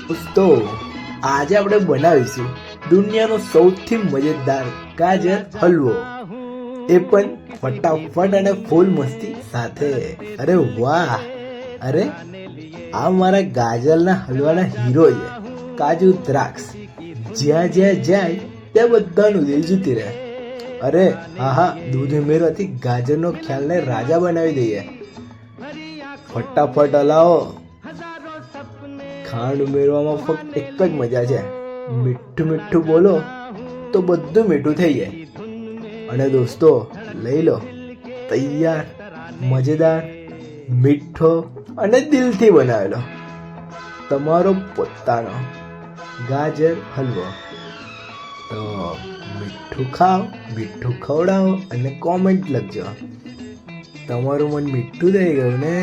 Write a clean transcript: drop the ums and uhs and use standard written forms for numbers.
દોસ્તો, આજે આપણે બનાવીશું દુનિયાનો સૌથી મજેદાર ગાજર હલવો, એ પણ ફટાફટ અને ફૂલ મસ્તી સાથે. અરે વાહ! અરે આ મારા ગાજરના હલવાના હીરો છે, કાજુ દ્રાક્ષ. જ્યાં જ્યાં જાય ત્યાં બધાનું દિલ જીતી રહે. અરે હા, દૂધ ઉમેરવાથી ગાજરનો ખ્યાલને રાજા બનાવી દઈએ. ફટાફટ હલાવો. ખાંડ ઉમેરવામાં ફક્ત એક જ મજા છે, મીઠું મીઠું બોલો તો બધું મીઠું થઈ જાય. અને દોસ્તો, લઈ લો તૈયાર મજેદાર, મીઠો અને દિલથી બનાવેલો તમારો પોતાનો ગાજર હલવો. તો મીઠું ખાઓ, મીઠું ખવડાવો અને કોમેન્ટ લખજો. તમારું મન મીઠું થઈ ગયું ને?